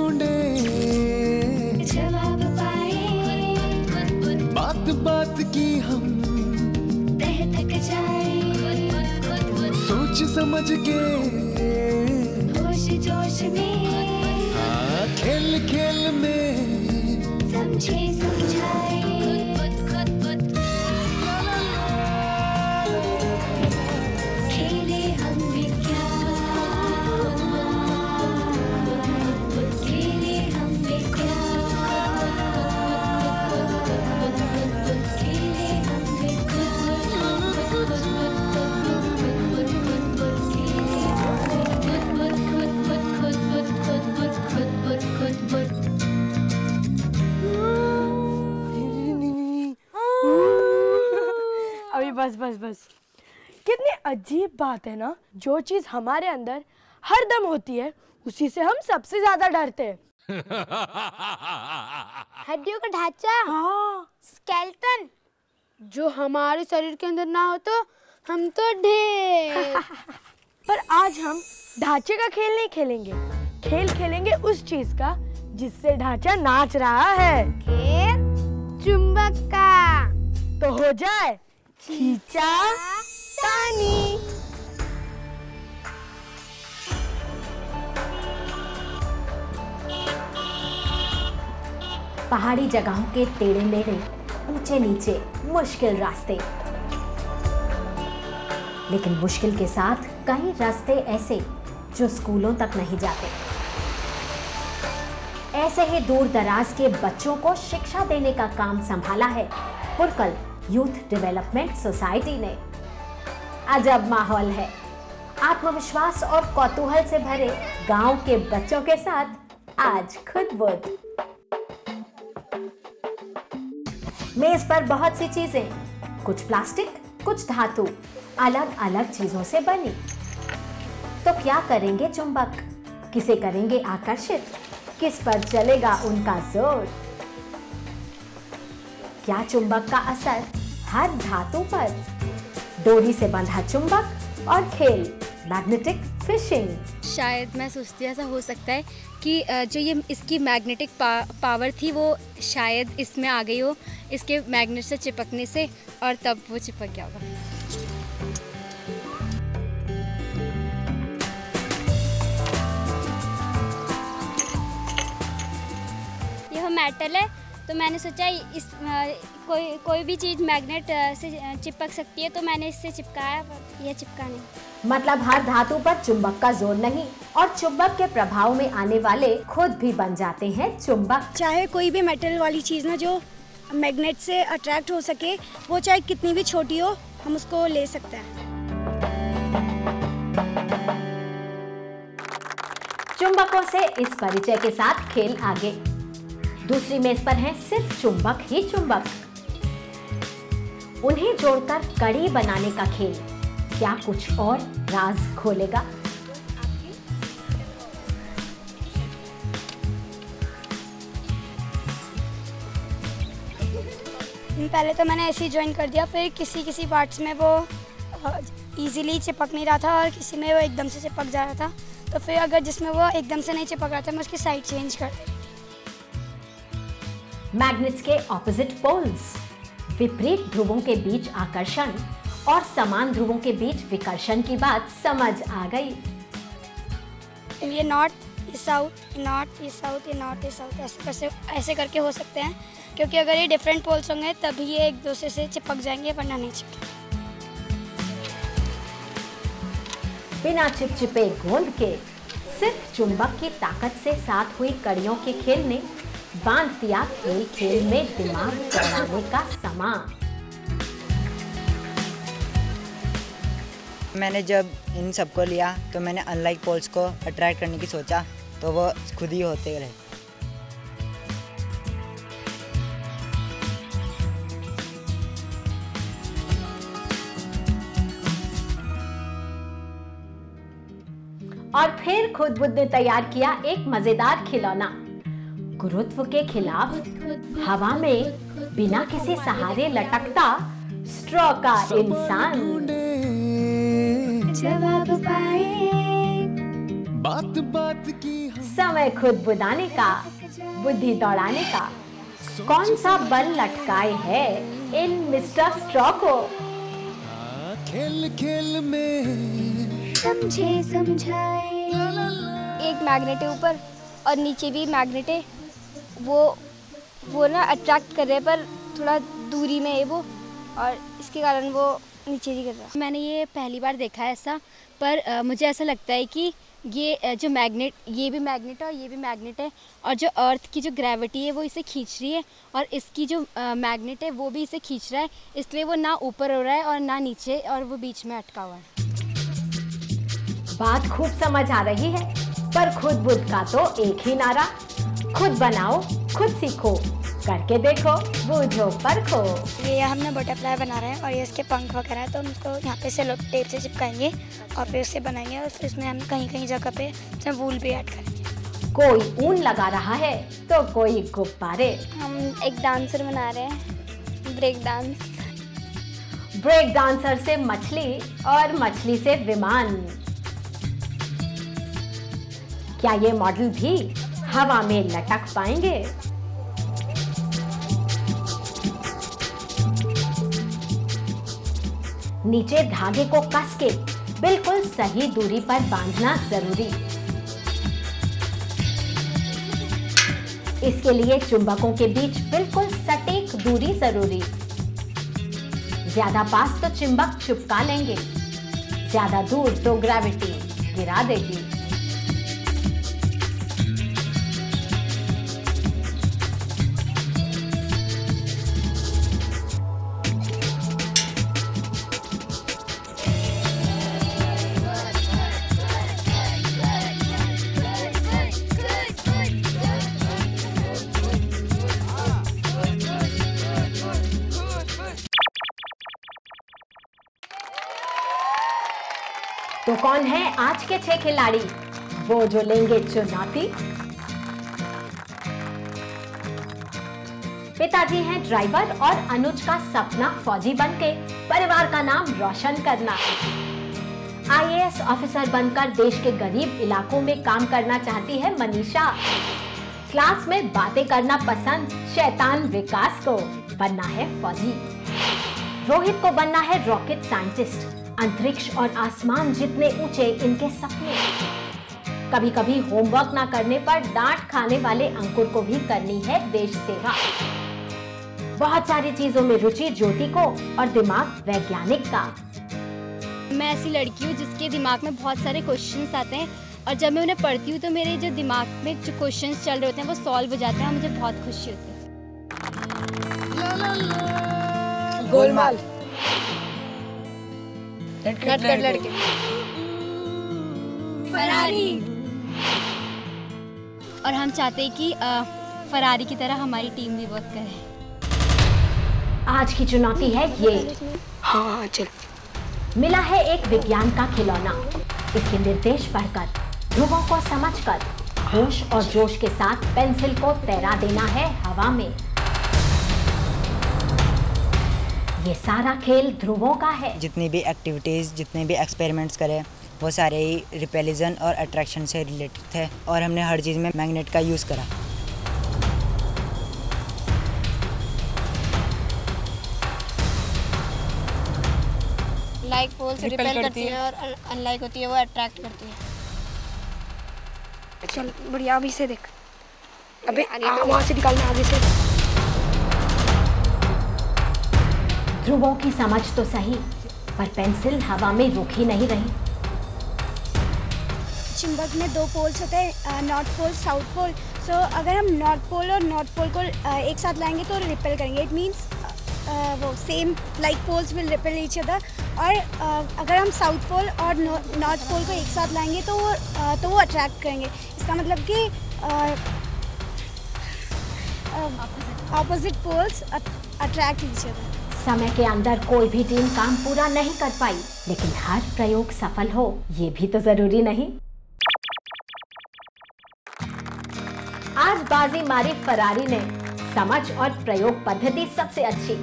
ढूंढे, जवाब पाए, बात बात की हम तह तक जाए, सोच समझ के होश जोश में, हाँ खेल खेल में समझे समझाए, खेले हम विज्ञान, खेले हम विज्ञान, खेले हम अभी बस बस बस। कितनी अजीब बात है ना, जो चीज हमारे अंदर हर दम होती है उसी से हम सबसे ज्यादा डरते हैं। हड्डियों का ढांचा, हाँ, स्केलेटन, जो हमारे शरीर के अंदर ना हो तो हम तो ढेर। पर आज हम ढांचे का खेल नहीं खेलेंगे, खेल खेलेंगे उस चीज का जिससे ढांचा नाच रहा है। खेल चुंबक का। तो हो जाए खींचा तानी। पहाड़ी जगहों के टेढ़े मेढ़े, ऊंचे नीचे, मुश्किल रास्ते, लेकिन मुश्किल के साथ कई रास्ते ऐसे जो स्कूलों तक नहीं जाते। ऐसे ही दूर दराज के बच्चों को शिक्षा देने का काम संभाला है पुरकल यूथ डेवलपमेंट सोसाइटी ने। अजब माहौल है, आत्मविश्वास और कौतूहल से भरे गांव के बच्चों के साथ आज खुद बुद। मेज पर बहुत सी चीजें, कुछ प्लास्टिक, कुछ धातु, अलग अलग चीजों से बनी। तो क्या करेंगे चुंबक? किसे करेंगे आकर्षित? किस पर चलेगा उनका जोर? क्या चुंबक का असर हर धातु पर? डोरी से बंधा चुंबक और खेल मैग्नेटिक फिशिंग। शायद मैं सोचती ऐसा हो सकता है कि जो ये इसकी मैग्नेटिक पावर थी वो शायद इसमें आ गई हो, इसके मैग्नेट से चिपकने से, और तब वो चिपक गया होगा। यह मेटल है तो मैंने सोचा इस कोई भी चीज़ मैग्नेट से चिपक सकती है, तो मैंने इससे चिपकाया, पर यह चिपका नहीं। मतलब हर धातु पर चुंबक का जोर नहीं, और चुंबक के प्रभाव में आने वाले खुद भी बन जाते हैं चुंबक। चाहे कोई भी मेटल वाली चीज ना जो मैग्नेट से अट्रैक्ट हो सके, वो चाहे कितनी भी छोटी हो, हम उसको ले सकते हैं। चुंबकों से इस परिचय के साथ खेल आगे। दूसरी मेज पर है सिर्फ चुंबक ही चुंबक। उन्हें जोड़कर कड़ी बनाने का खेल क्या कुछ और राज खोलेगा? पहले तो मैंने ऐसे ही ज्वाइन कर दिया, फिर किसी पार्ट्स में वो इजीली चिपक नहीं रहा था और किसी में वो एकदम से चिपक जा रहा था, तो फिर अगर जिसमें वो एकदम से नहीं चिपक रहा था मैं उसकी साइड चेंज कर दी। मैग्नेट्स के ऑपोजिट पोल्स, विपरीत ध्रुवों के बीच आकर्षण और समान ध्रुवों के बीच विकर्षण की बात समझ आ गई। ये नॉर्थ, ये साउथ, नॉर्थ, ये साउथ, ये नॉर्थ, ये साउथ, ऐसे करके हो सकते हैं, क्योंकि अगर ये डिफरेंट पोल्स होंगे तभी ये एक दूसरे से चिपक जाएंगे, वरना नहीं चिपके। बिना चिपचिपे गोंद के सिर्फ चुंबक की ताकत से साथ हुई कड़ियों के खेल ने बांध दिया खेल खेल में दिमाग चलाने का समा। मैंने जब इन सबको लिया तो मैंने अनलाइक पोल्स को अट्रैक्ट करने की सोचा, तो वो खुद ही होते रहे। और फिर खुद बुद्ध ने तैयार किया एक मजेदार खिलौना। गुरुत्व के खिलाफ हवा में बिना किसी सहारे लटकता स्ट्रॉ का इंसान। जवाब पाए, बात बात की समय खुद बुदाने का, बुद्धि दौड़ाने का। कौन सा बल लटकाए है इन मिस्टर स्ट्रॉ को? खेल खेल में समझे समझाए। एक मैग्नेट है ऊपर और नीचे भी मैग्नेट है, वो ना अट्रैक्ट कर रहे हैं पर थोड़ा दूरी में है वो, और इसके कारण वो नीचे नहीं कर रहा। मैंने ये पहली बार देखा है ऐसा, पर मुझे ऐसा लगता है कि ये जो मैग्नेट, ये भी मैग्नेट है और ये भी मैग्नेट है, और जो अर्थ की जो ग्रेविटी है वो इसे खींच रही है, और इसकी जो मैग्नेट है वो भी इसे खींच रहा है, इसलिए वो ना ऊपर हो रहा है और ना नीचे, और वो बीच में अटका हुआ है। बात खूब समझ आ रही है, पर खुद बुद्ध का तो एक ही नारा, खुद बनाओ खुद सीखो, करके देखो बूझो परखो। ये हमने बटरफ्लाई बना रहे हैं और ये इसके पंख वगैरह है, तो हम उसको यहाँ पे सेलो टेप से चिपकाएंगे और फिर उससे बनाएंगे, और फिर इसमें हम कहीं कहीं जगह पे इसमें वूल भी ऐड करेंगे। कोई ऊन लगा रहा है तो कोई गुब्बारे। हम एक डांसर बना रहे हैं, ब्रेक डांस। ब्रेक डांसर से मछली और मछली से विमान। क्या ये मॉडल भी हवा में लटक पाएंगे? नीचे धागे को कस के बिल्कुल सही दूरी पर बांधना जरूरी। इसके लिए चुंबकों के बीच बिल्कुल सटीक दूरी जरूरी। ज्यादा पास तो चुंबक चिपका लेंगे, ज्यादा दूर तो ग्रेविटी गिरा देगी। तो कौन है आज के 6 खिलाड़ी, वो जो लेंगे चुनौती? पिताजी हैं ड्राइवर और अनुज का सपना फौजी बनके परिवार का नाम रोशन करना। आईएएस ऑफिसर बनकर देश के गरीब इलाकों में काम करना चाहती है मनीषा। क्लास में बातें करना पसंद शैतान विकास को, बनना है फौजी। रोहित को बनना है रॉकेट साइंटिस्ट, अंतरिक्ष और आसमान जितने ऊंचे इनके सपने। कभी कभी होमवर्क ना करने पर डांट खाने वाले अंकुर को भी करनी है देश सेवा। बहुत सारी चीजों में रुचि ज्योति को, और दिमाग वैज्ञानिक का। मैं ऐसी लड़की हूँ जिसके दिमाग में बहुत सारे क्वेश्चंस आते हैं, और जब मैं उन्हें पढ़ती हूँ तो मेरे जो दिमाग में जो क्वेश्चंस चल रहे होते हैं वो सॉल्व हो जाते हैं, और मुझे बहुत खुशी होती है। गोलमाल, नटखट लड़के, फरारी। और हम चाहते हैं कि फरारी की तरह हमारी टीम भी वर्क करे। आज की चुनौती है ये। हाँ चल। मिला है एक विज्ञान का खिलौना। इसके निर्देश पढ़कर, ध्रुवों को समझकर, होश और जोश के साथ पेंसिल को तैरा देना है हवा में। ये सारा खेल ध्रुवों का है। जितनी भी एक्टिविटीज़, जितने भी एक्सपेरिमेंट्स करे, वो सारे ही रिपेलिजन और अट्रैक्शन से रिलेटेड थे, और हमने हर चीज़ में मैग्नेट का यूज़ करा। लाइक पोल्स रिपेल करती है और अनलाइक होती है वो अट्रैक्ट करती है। चल बढ़िया, अभी से देख। अबे वहाँ से निकालना आगे से। ध्रुवों की समझ तो सही, पर पेंसिल हवा में रुक ही नहीं रही। चुंबक में 2 पोल्स होते हैं, नॉर्थ पोल साउथ पोल। सो अगर हम नॉर्थ पोल और नॉर्थ पोल को एक साथ लाएंगे तो रिपेल करेंगे। इट मीन्स वो same like poles will repel each other. और अगर हम साउथ पोल और नॉर्थ पोल को एक साथ लाएंगे तो वो अट्रैक्ट करेंगे। इसका मतलब कि opposite poles attract each other. समय के अंदर कोई भी टीम काम पूरा नहीं कर पाई, लेकिन हर प्रयोग सफल हो ये भी तो जरूरी नहीं। आज बाजी मारी फरारी ने, समझ और प्रयोग पद्धति सबसे अच्छी।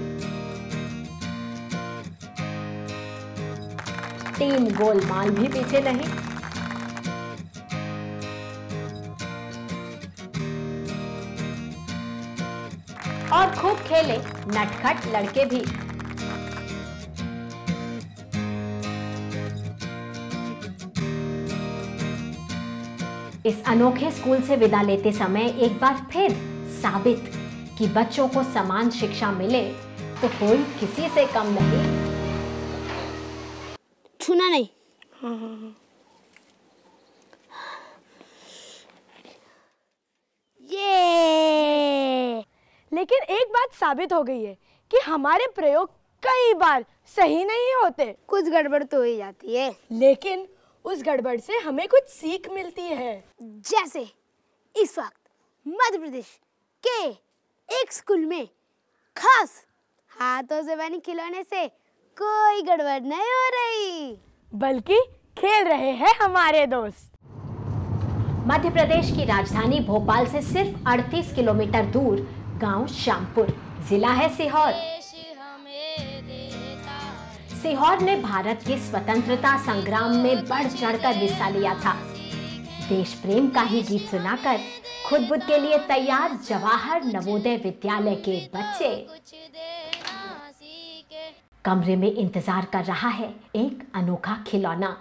टीम गोलमाल भी पीछे नहीं। और खूब खेले नटखट लड़के भी। इस अनोखे स्कूल से विदा लेते समय एक बार फिर साबित कि बच्चों को समान शिक्षा मिले तो कोई किसी से कम नहीं। छूना नहीं। ये लेकिन एक बात साबित हो गई है कि हमारे प्रयोग कई बार सही नहीं होते। कुछ गड़बड़ तो हो ही जाती है, लेकिन उस गड़बड़ से हमें कुछ सीख मिलती है। जैसे इस वक्त मध्य प्रदेश के एक स्कूल में खास हाथों से बने खिलौने से कोई गड़बड़ नहीं हो रही, बल्कि खेल रहे हैं हमारे दोस्त। मध्य प्रदेश की राजधानी भोपाल से सिर्फ 38 किलोमीटर दूर गांव श्यामपुर, जिला है सीहोर। सीहोर ने भारत के स्वतंत्रता संग्राम में बढ़ चढ़कर हिस्सा लिया था। देश प्रेम का ही गीत सुनाकर खुद बुद के लिए तैयार जवाहर नवोदय विद्यालय के बच्चे कमरे में इंतजार कर रहा है एक अनोखा खिलौना।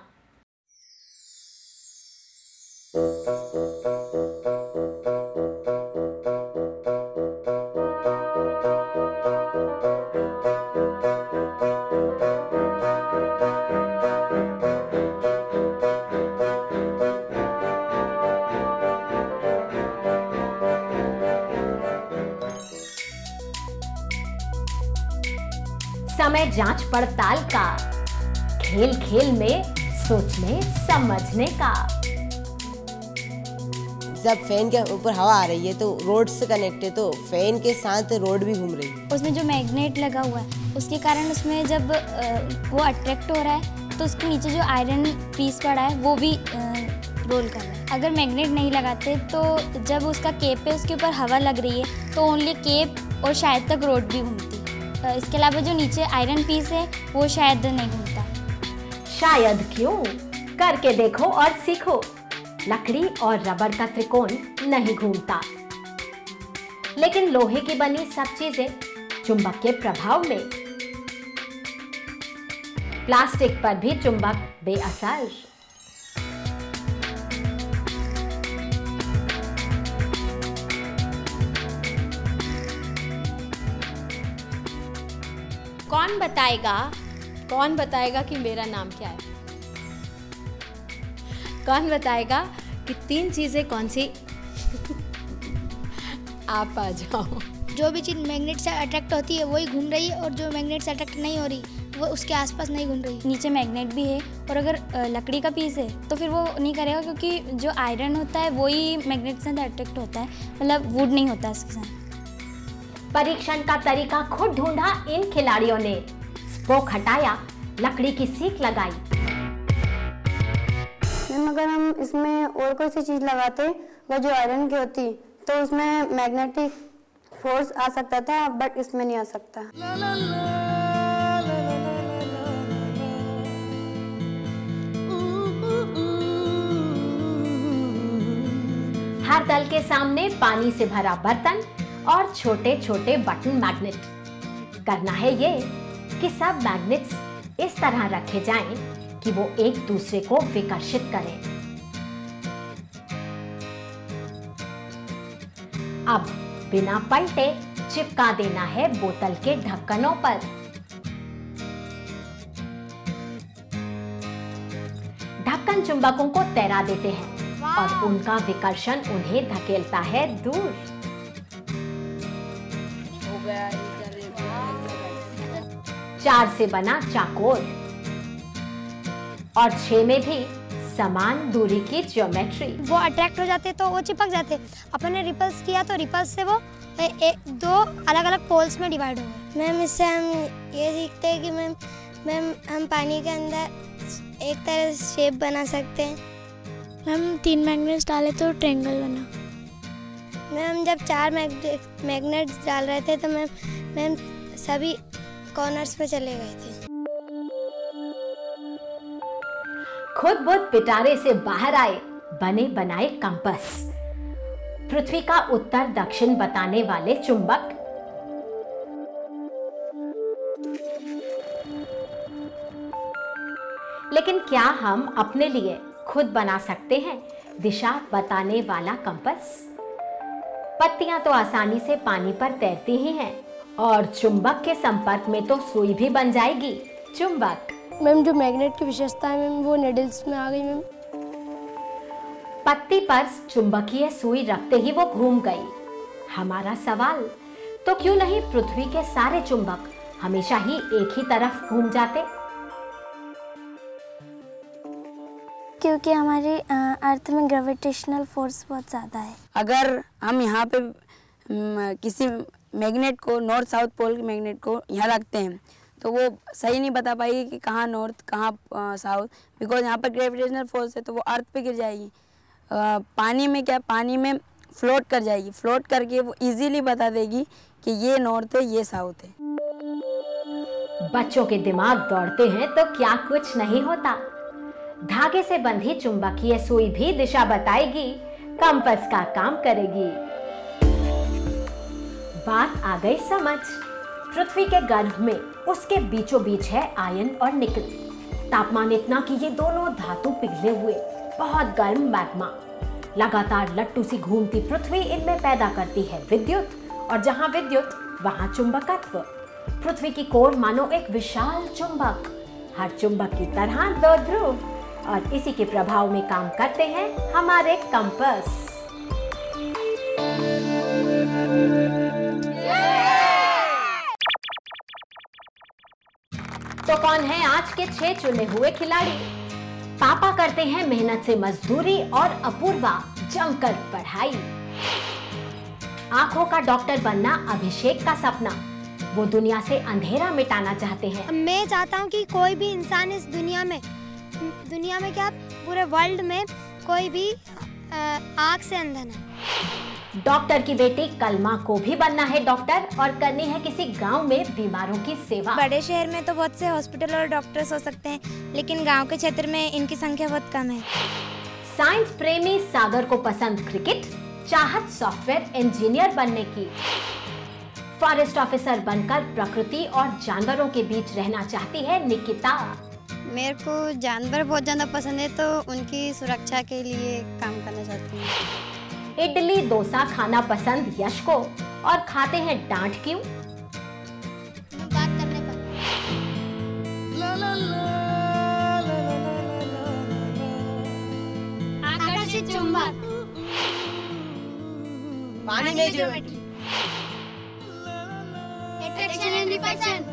समय जांच पड़ताल का, खेल खेल में सोचने समझने का। जब फैन के ऊपर हवा आ रही है तो रोड से कनेक्ट है, तो फैन के साथ रोड भी घूम रही है। उसमें जो मैग्नेट लगा हुआ है उसके कारण उसमें जब वो अट्रैक्ट हो रहा है तो उसके नीचे जो आयरन पीस पड़ा है वो भी रोल कर रहा है। अगर मैग्नेट नहीं लगाते तो जब उसका केप है उसके ऊपर हवा लग रही है तो ओनली केप और शायद तक रोड भी घूमती। इसके अलावा जो नीचे आयरन पीस है वो शायद नहीं घूमता। शायद क्यों, करके देखो और सीखो। लकड़ी और रबर का त्रिकोण नहीं घूमता, लेकिन लोहे की बनी सब चीजें चुंबक के प्रभाव में। प्लास्टिक पर भी चुंबक बेअसर। कौन बताएगा कि मेरा नाम क्या है? कौन बताएगा कि 3 चीजें कौन सी? आप आ जाओ। जो भी चीज़ मैग्नेट से अट्रैक्ट होती है वही घूम रही है और जो मैग्नेट से अट्रैक्ट नहीं हो रही वो उसके आसपास नहीं घूम रही। नीचे मैग्नेट भी है और अगर लकड़ी का पीस है तो फिर वो नहीं करेगा क्योंकि जो आयरन होता है वही मैग्नेट से अट्रैक्ट होता है, मतलब वुड नहीं होता इसके साथ। परीक्षण का तरीका खुद ढूंढा इन खिलाड़ियों ने। स्पोक हटाया, लकड़ी की सीख लगाई। मैम अगर हम इसमें और कोई सी चीज लगाते वो जो आयरन की होती तो उसमें मैग्नेटिक फोर्स आ सकता था, बट इसमें नहीं आ सकता। हर दल के सामने पानी से भरा बर्तन और छोटे छोटे बटन मैग्नेट। करना है ये कि सब मैग्नेट्स इस तरह रखे जाएं कि वो एक दूसरे को विकर्षित करें। अब बिना पलटे चिपका देना है बोतल के ढक्कनों पर। ढक्कन चुंबकों को तैरा देते हैं और उनका विकर्षण उन्हें धकेलता है दूर। 4 से बना चाकोर और 6 में भी समान दूरी की ज्योमेट्री। वो अट्रैक्ट हो जाते तो वो चिपक जाते। अपन ने रिपल्स किया तो रिपल्स से वो 2 अलग अलग पोल्स में डिवाइड हो गए। मैम इससे हम ये सीखते हैं कि मैम हम पानी के अंदर एक तरह से शेप बना सकते हैं। हम 3 मैग्नेट्स डाले तो ट्रायंगल बना। मैम जब 4 मैग्नेट्स डाल रहे थे तो मैम सभी कॉर्नर्स पे चले गए थे। खुद बुद पिटारे से बाहर आए बने बनाए कंपास। पृथ्वी का उत्तर दक्षिण बताने वाले चुंबक क्या हम अपने लिए खुद बना सकते हैं दिशा बताने वाला कंपास? पत्तियां तो आसानी से पानी पर तैरती ही हैं और चुंबक के संपर्क में तो सुई भी बन जाएगी चुंबक। मैम जो मैग्नेट की विशेषता है मैम वो निडल्स में आ गई मैम। पत्ती पर चुंबकीय सुई रखते ही वो घूम गई। हमारा सवाल, तो क्यों नहीं पृथ्वी के सारे चुंबक हमेशा ही एक ही तरफ घूम जाते? क्योंकि हमारी अर्थ में ग्रेविटेशनल फोर्स बहुत ज़्यादा है। अगर हम यहाँ पे किसी मैग्नेट को, नॉर्थ साउथ पोल के मैग्नेट को यहाँ रखते हैं तो वो सही नहीं बता पाएगी कि कहाँ नॉर्थ कहाँ साउथ, बिकॉज यहाँ पर ग्रेविटेशनल फोर्स है तो वो अर्थ पे गिर जाएगी। पानी में क्या, पानी में फ्लोट कर जाएगी, फ्लोट करके वो इजीली बता देगी कि ये नॉर्थ है ये साउथ है। बच्चों के दिमाग दौड़ते हैं तो क्या कुछ नहीं होता। धागे से बंधी चुंबकीय सुई भी दिशा बताएगी, कंपास का काम करेगी। बात आ गई समझ। पृथ्वी के गर्भ में उसके बीचों बीच है आयन और निकल। तापमान इतना कि ये दोनों धातु पिघले हुए बहुत गर्म मैग्मा। लगातार लट्टू सी घूमती पृथ्वी इनमें पैदा करती है विद्युत, और जहां विद्युत वहां चुंबकत्व। पृथ्वी की कोर मानो एक विशाल चुंबक, हर चुंबक की तरह दो ध्रुव, और इसी के प्रभाव में काम करते हैं हमारे कंपास। तो कौन है आज के 6 चुने हुए खिलाड़ी? पापा करते हैं मेहनत से मजदूरी और अपूर्वा जमकर पढ़ाई। आंखों का डॉक्टर बनना अभिषेक का सपना, वो दुनिया से अंधेरा मिटाना चाहते हैं। मैं चाहता हूँ कि कोई भी इंसान इस दुनिया में क्या पूरे वर्ल्ड में कोई भी आँख से अंधा ना। डॉक्टर की बेटी कलमा को भी बनना है डॉक्टर और करनी है किसी गांव में बीमारों की सेवा। बड़े शहर में तो बहुत से हॉस्पिटल और डॉक्टर्स हो सकते हैं, लेकिन गांव के क्षेत्र में इनकी संख्या बहुत कम है। साइंस प्रेमी सागर को पसंद क्रिकेट, चाहत सॉफ्टवेयर इंजीनियर बनने की। फॉरेस्ट ऑफिसर बनकर प्रकृति और जानवरों के बीच रहना चाहती है निकिता। मेरे को जानवर बहुत ज़्यादा पसंद है तो उनकी सुरक्षा के लिए काम करना चाहती हूँ। इडली डोसा खाना पसंद यश को, और खाते हैं डांट क्यों? बात करने पर आकर्षित चुंबक, पानी में ज्योमेट्री, अट्रैक्शन एंड रिपल्शन।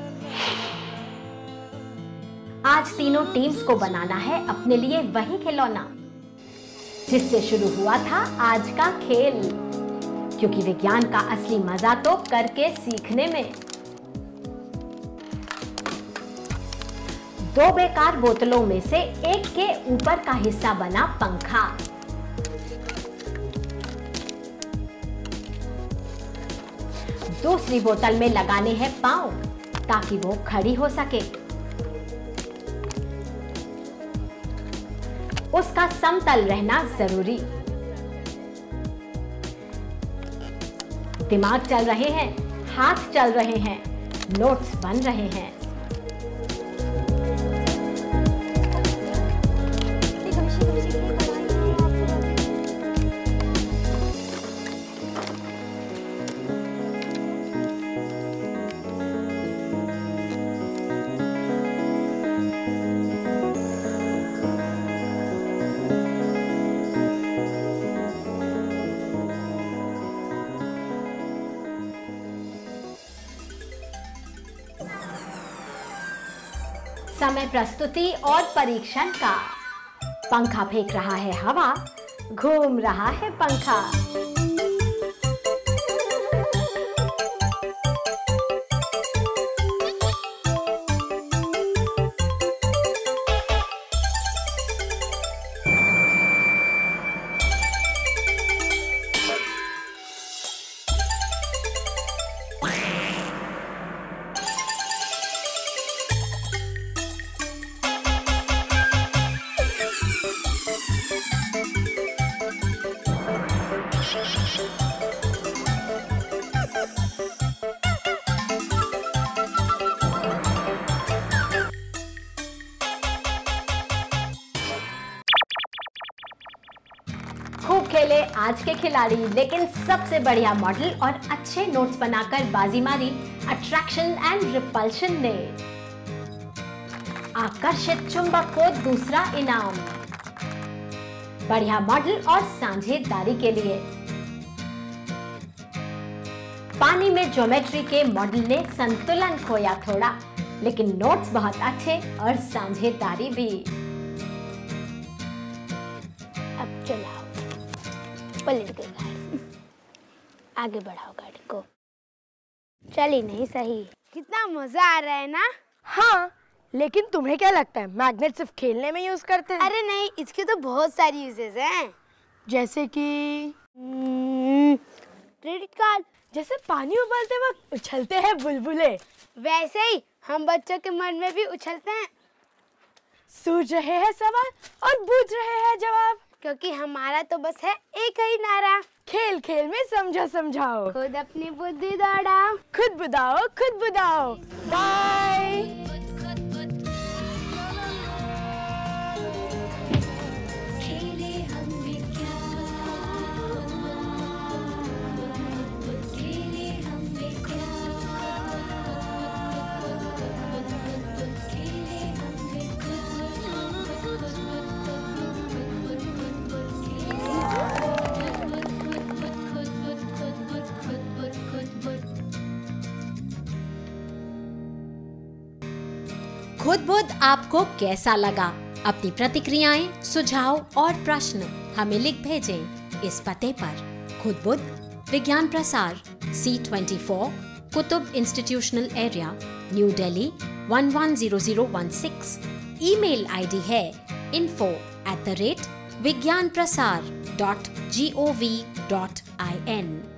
आज तीनों टीम्स को बनाना है अपने लिए वही खिलौना जिससे शुरू हुआ था आज का खेल, क्योंकि विज्ञान का असली मजा तो करके सीखने में। 2 बेकार बोतलों में से एक के ऊपर का हिस्सा बना पंखा। दूसरी बोतल में लगाने हैं पांव ताकि वो खड़ी हो सके। उसका समतल रहना जरूरी। दिमाग चल रहे हैं, हाथ चल रहे हैं, नोट्स बन रहे हैं। समय प्रस्तुति और परीक्षण का। पंखा फेंक रहा है हवा, घूम रहा है पंखा। आज के खिलाड़ी, लेकिन सबसे बढ़िया मॉडल और अच्छे नोट्स बनाकर बाजी मारी अट्रैक्शन एंड रिपल्शन ने। आकर्षित चुंबक को दूसरा इनाम, बढ़िया मॉडल और साझेदारी के लिए। पानी में ज्योमेट्री के मॉडल ने संतुलन खोया थोड़ा, लेकिन नोट्स बहुत अच्छे और साझेदारी भी। अब चलाओ, पलट गई गाड़ी, आगे बढ़ाओ गाड़ी को। चली नहीं सही। कितना मजा आ रहा है ना? हाँ, लेकिन तुम्हें क्या लगता है मैग्नेट सिर्फ खेलने में यूज करते हैं? अरे नहीं, इसके तो बहुत सारी यूजेस हैं। जैसे कि क्रेडिट कार्ड। जैसे पानी उबलते वक्त उछलते हैं बुलबुले, वैसे ही हम बच्चों के मन में भी उछलते हैं। सूझ रहे हैं सवाल और बूझ रहे हैं जवाब, क्योंकि हमारा तो बस है एक ही नारा, खेल खेल में समझो समझाओ, खुद अपनी बुद्धि दौड़ाओ, खुद बुदाओ खुद बुदाओ। बाय। खुद बुद आपको कैसा लगा? अपनी प्रतिक्रियाएं, सुझाव और प्रश्न हमें लिख भेजें इस पते पर। खुद बुद, विज्ञान प्रसार, C24, Qutub institutional area, new Delhi 110016। Email ID है info@vigyanprasar.gov.in।